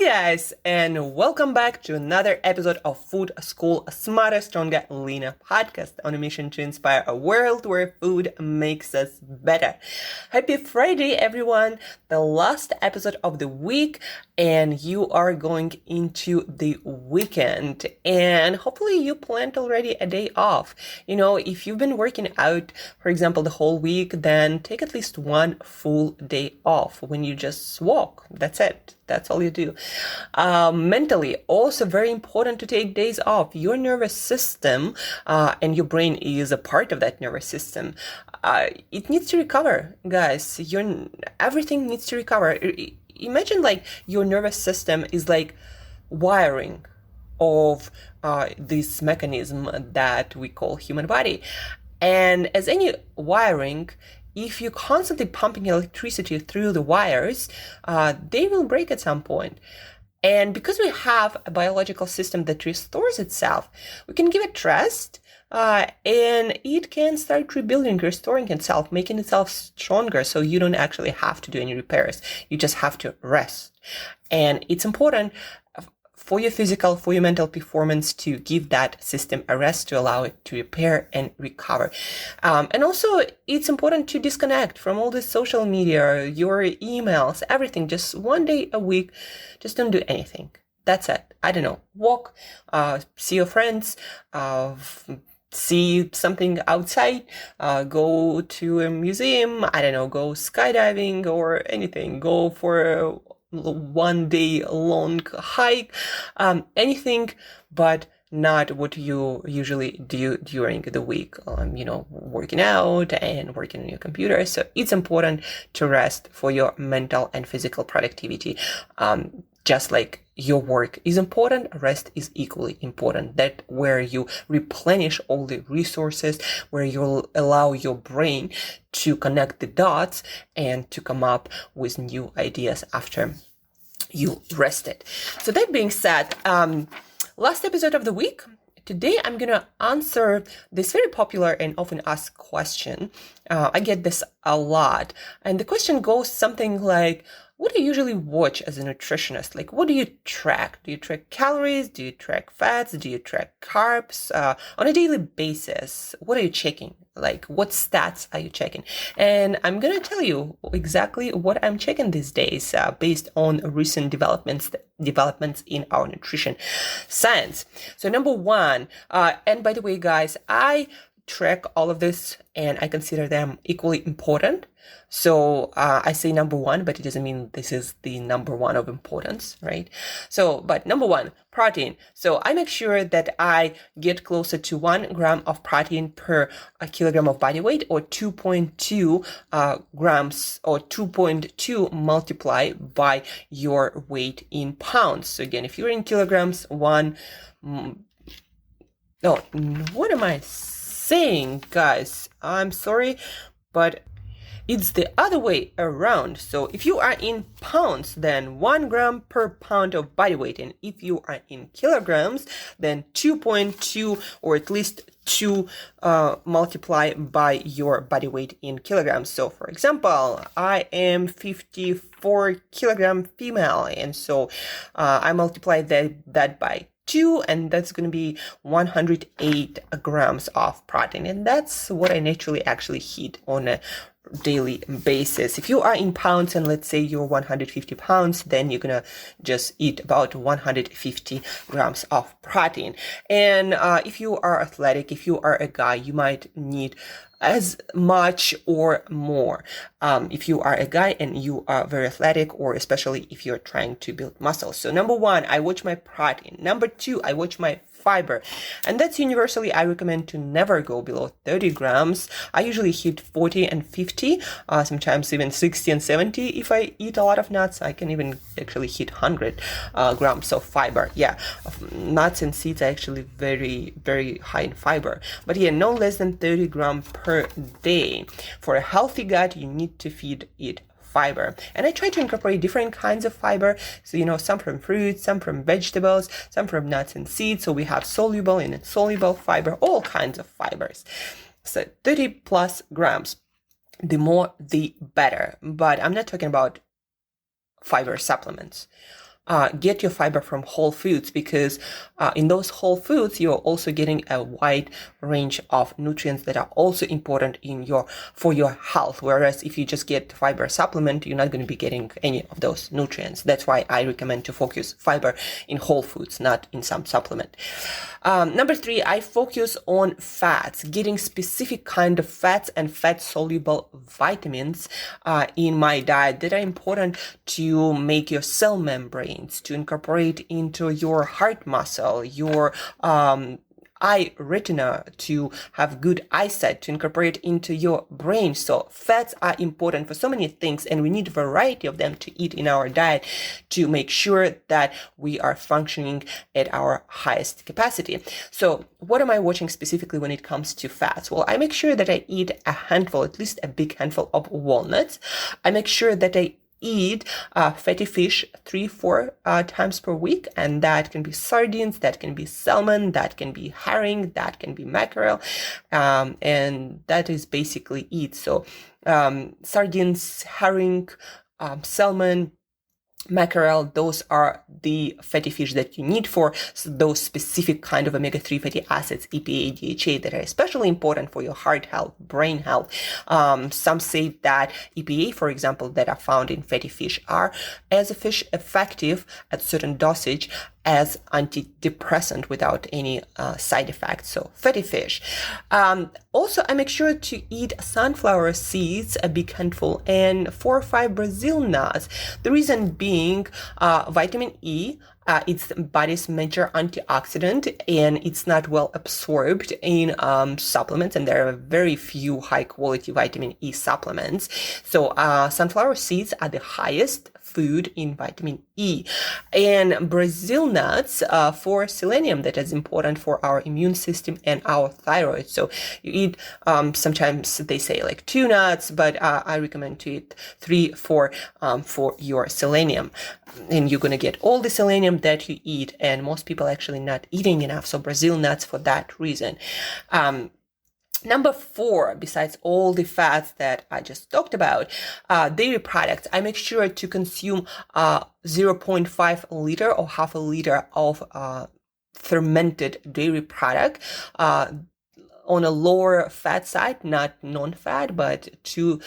guys, and welcome back to another episode of Food School Smarter, Stronger, Leaner podcast on a mission to inspire a world where food makes us better. Happy Friday, everyone! The last episode of the week, and you are going into the weekend, and hopefully you planned already a day off. If you've been working out, for example, the whole week, then take at least one full day off when you just walk. That's it. That's all you do. Mentally, also very important to take days off. Your nervous system and your brain is a part of that nervous system. It needs to recover, guys. Everything needs to recover. Imagine like your nervous system is like wiring of this mechanism that we call human body. And as any wiring, if you're constantly pumping electricity through the wires, they will break at some point. And because we have a biological system that restores itself, we can give it rest, and it can start rebuilding, restoring itself, making itself stronger. So you don't actually have to do any repairs. You just have to rest. And it's important for your physical, for your mental performance to give that system a rest, to allow it to repair and recover. And also, it's important to disconnect from all this social media, your emails, everything. Just one day a week, just don't do anything. That's it. I don't know. Walk, see your friends, see something outside, go to a museum, I don't know, go skydiving or anything, go for one day long hike, anything but not what you usually do during the week, working out and working on your computer. So it's important to rest for your mental and physical productivity. Just like your work is important, rest is equally important. That where you replenish all the resources, where you allow your brain to connect the dots and to come up with new ideas after you rested. So that being said, last episode of the week, today I'm going to answer this very popular and often asked question. I get this a lot. And the question goes something like, what do you usually watch as a nutritionist? Like, what do you track? Do you track calories? Do you track fats? Do you track carbs? On a daily basis, what are you checking? Like, what stats are you checking? And I'm going to tell you exactly what I'm checking these days based on recent developments in our nutrition science. So number one, and by the way, guys, I track all of this and I consider them equally important. So I say number one, but it doesn't mean this is the number one of importance, right? But number one, protein. So I make sure that I get closer to 1 gram of protein per kilogram of body weight, or 2.2 grams, or 2.2 multiplied by your weight in pounds. So again, if you're in kilograms, what am I saying, guys? I'm sorry, but it's the other way around. So if you are in pounds, then 1 gram per pound of body weight. And if you are in kilograms, then 2.2, or at least 2 multiply by your body weight in kilograms. So for example, I am 54 kilogram female. And so I multiply that by 2, and that's going to be 108 grams of protein. And that's what I naturally actually hit on a daily basis. If you are in pounds, and let's say you're 150 pounds, then you're gonna just eat about 150 grams of protein. And if you are athletic, if you are a guy, you might need as much or more. If you are a guy and you are very athletic, or especially if you're trying to build muscle. So number one, I watch my protein. Number two, I watch my fiber. And that's universally, I recommend to never go below 30 grams. I usually hit 40 and 50, sometimes even 60 and 70. If I eat a lot of nuts, I can even actually hit 100 grams of fiber. Yeah, nuts and seeds are actually very, very high in fiber. But yeah, no less than 30 grams per day. For a healthy gut, you need to feed it fiber. And I try to incorporate different kinds of fiber. So, some from fruits, some from vegetables, some from nuts and seeds. So we have soluble and insoluble fiber, all kinds of fibers. So 30 plus grams, the more, the better. But I'm not talking about fiber supplements. get your fiber from whole foods, because in those whole foods, you're also getting a wide range of nutrients that are also important for your health. Whereas if you just get fiber supplement, you're not going to be getting any of those nutrients. That's why I recommend to focus fiber in whole foods, not in some supplement. Number 3, I focus on fats, getting specific kind of fats and fat-soluble vitamins in my diet that are important to make your cell membranes, to incorporate into your heart muscle, your eye retina, to have good eyesight, to incorporate into your brain. So fats are important for so many things, and we need a variety of them to eat in our diet to make sure that we are functioning at our highest capacity. So what am I watching specifically when it comes to fats? Well, I make sure that I eat a handful, at least a big handful of walnuts. I make sure that I eat fatty fish 3-4 times per week, and that can be sardines, that can be salmon, that can be herring, that can be mackerel, and that is basically it. So sardines, herring, salmon, mackerel, those are the fatty fish that you need for those specific kind of omega-3 fatty acids, EPA, DHA, that are especially important for your heart health, brain health. Some say that EPA, for example, that are found in fatty fish are as effective at certain dosage as antidepressant without any side effects. So fatty fish. Also, I make sure to eat sunflower seeds, a big handful, and 4 or 5 Brazil nuts. The reason being vitamin E. It's the body's major antioxidant, and it's not well absorbed in supplements, and there are very few high-quality vitamin E supplements. So sunflower seeds are the highest food in vitamin E. And Brazil nuts for selenium, that is important for our immune system and our thyroid. So you eat, sometimes they say like 2 nuts, but I recommend to eat 3-4 for your selenium. And you're going to get all the selenium that you eat, and most people actually not eating enough. So Brazil nuts for that reason. Number 4, besides all the fats that I just talked about, dairy products. I make sure to consume 0.5 liter or half a liter of fermented dairy product on a lower fat side, not non-fat, but 2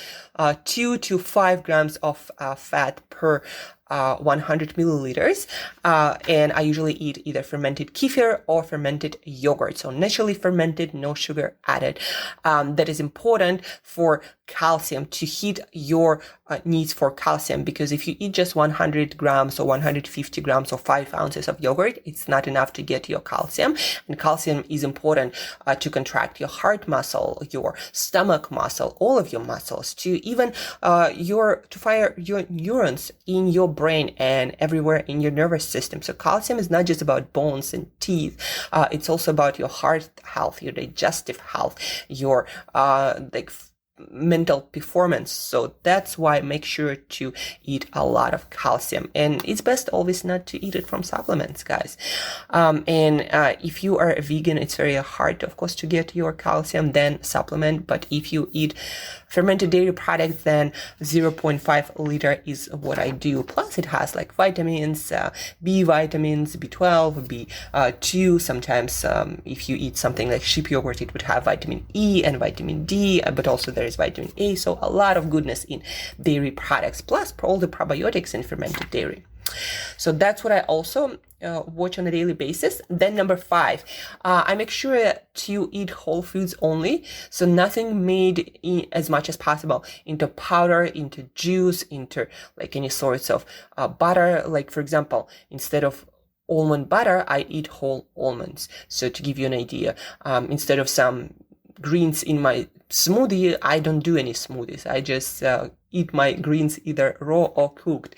to 5 grams of fat per 100 milliliters. And I usually eat either fermented kefir or fermented yogurt. So naturally fermented, no sugar added. That is important for calcium, to hit your needs for calcium, because if you eat just 100 grams or 150 grams or 5 ounces of yogurt, it's not enough to get your calcium. And calcium is important to contract your heart muscle, your stomach muscle, all of your muscles, to even to fire your neurons in your brain and everywhere in your nervous system. So calcium is not just about bones and teeth. It's also about your heart health, your digestive health, your mental performance. So that's why make sure to eat a lot of calcium, and it's best always not to eat it from supplements, guys. If you are a vegan, it's very hard, of course, to get your calcium, then supplement. But if you eat fermented dairy products, then 0.5 liter is what I do. Plus it has like vitamins, B vitamins, B12, B2. Sometimes if you eat something like sheep yogurt, it would have vitamin E and vitamin D, but also there is vitamin A. So a lot of goodness in dairy products, plus all the probiotics in fermented dairy. So that's what I also watch on a daily basis. Then number 5, I make sure to eat whole foods only. So nothing made as much as possible into powder, into juice, into like any sorts of butter. Like for example, instead of almond butter, I eat whole almonds. So to give you an idea, instead of some greens in my smoothie, I don't do any smoothies. I just eat my greens either raw or cooked.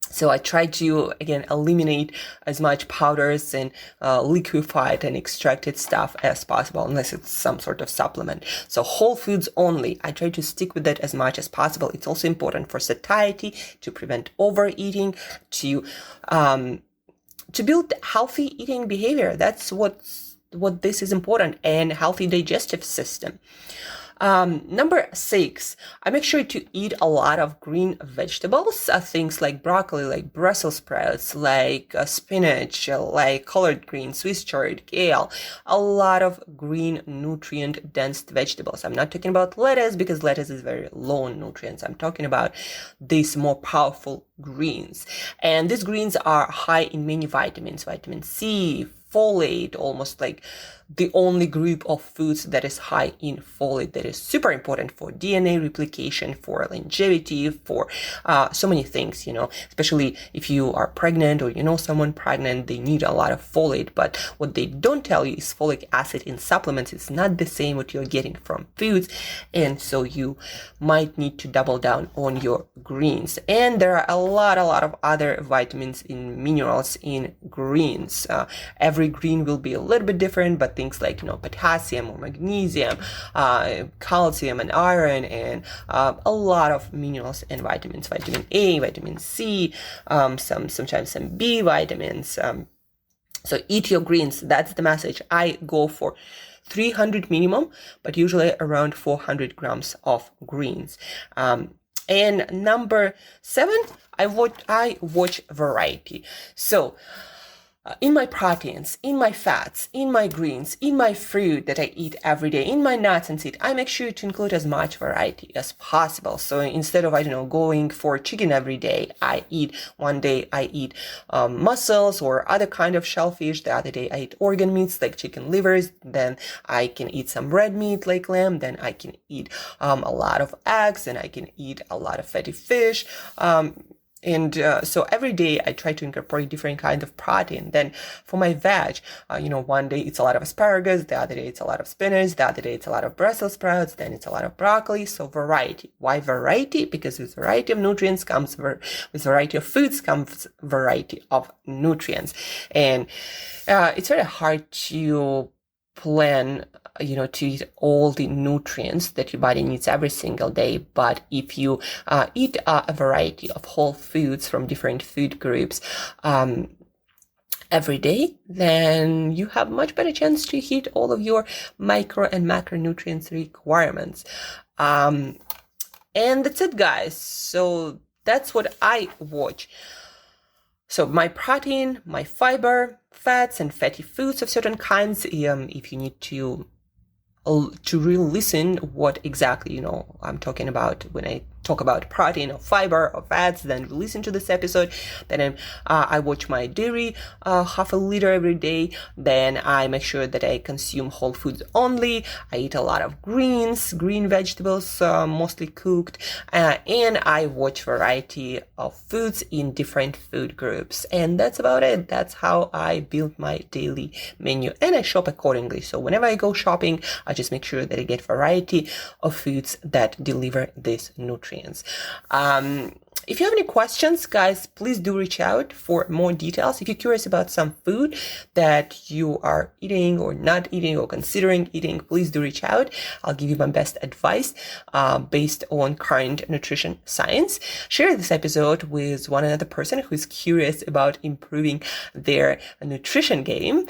So I try to, again, eliminate as much powders and liquefied and extracted stuff as possible, unless it's some sort of supplement. So whole foods only. I try to stick with that as much as possible. It's also important for satiety, to prevent overeating, to build healthy eating behavior. That's what this is important, and healthy digestive system. Number 6, I make sure to eat a lot of green vegetables, things like broccoli, like Brussels sprouts, like spinach, like collard greens, Swiss chard, kale, a lot of green nutrient dense vegetables. I'm not talking about lettuce because lettuce is very low in nutrients. I'm talking about these more powerful greens. And these greens are high in many vitamins, vitamin C, folate, almost like the only group of foods that is high in folate, that is super important for DNA replication, for longevity, for so many things, especially if you are pregnant or you know someone pregnant, they need a lot of folate. But what they don't tell you is folic acid in supplements is not the same what you're getting from foods. And so you might need to double down on your greens. And there are a lot of other vitamins and minerals in greens. Every green will be a little bit different, but things like potassium or magnesium, calcium and iron, and a lot of minerals and vitamins, vitamin A, vitamin C, sometimes some B vitamins. So eat your greens. That's the message. I go for 300 minimum, but usually around 400 grams of greens. And number 7, I watch variety. So in my proteins, in my fats, in my greens, in my fruit that I eat every day, in my nuts and seeds, I make sure to include as much variety as possible. So instead of, going for chicken every day, one day I eat mussels or other kind of shellfish. The other day I eat organ meats like chicken livers. Then I can eat some red meat like lamb. Then I can eat a lot of eggs, and I can eat a lot of fatty fish. And so every day I try to incorporate different kinds of protein. Then for my veg, one day it's a lot of asparagus, the other day it's a lot of spinach, the other day it's a lot of Brussels sprouts, then it's a lot of broccoli. So variety. Why variety? Because with variety of nutrients comes, with variety of foods comes variety of nutrients. And it's very hard to plan to eat all the nutrients that your body needs every single day. But if you eat a variety of whole foods from different food groups every day, then you have much better chance to hit all of your micro and macronutrients requirements. And that's it, guys. So that's what I watch. So my protein, my fiber, fats and fatty foods of certain kinds. If you need to really listen what exactly I'm talking about when I talk about protein or fiber or fats, then listen to this episode. Then I watch my dairy, half a liter every day. Then I make sure that I consume whole foods only. I eat a lot of green vegetables, mostly cooked, and I watch variety of foods in different food groups. And that's about it. That's how I build my daily menu, and I shop accordingly. So whenever I go shopping, I just make sure that I get variety of foods that deliver these nutrients. If you have any questions, guys, please do reach out for more details. If you're curious about some food that you are eating or not eating or considering eating, please do reach out. I'll give you my best advice based on current nutrition science. Share this episode with one another person who is curious about improving their nutrition game.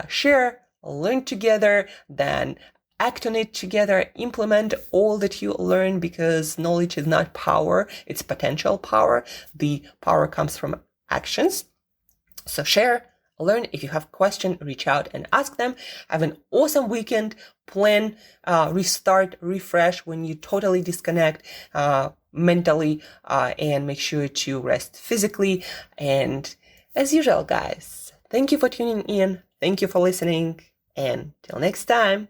Share, learn together, then act on it together, implement all that you learn, because knowledge is not power, it's potential power. The power comes from actions. So share, learn. If you have questions, reach out and ask them. Have an awesome weekend. Plan, restart, refresh when you totally disconnect mentally, and make sure to rest physically. And as usual, guys, thank you for tuning in. Thank you for listening. And till next time,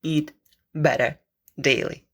eat better daily.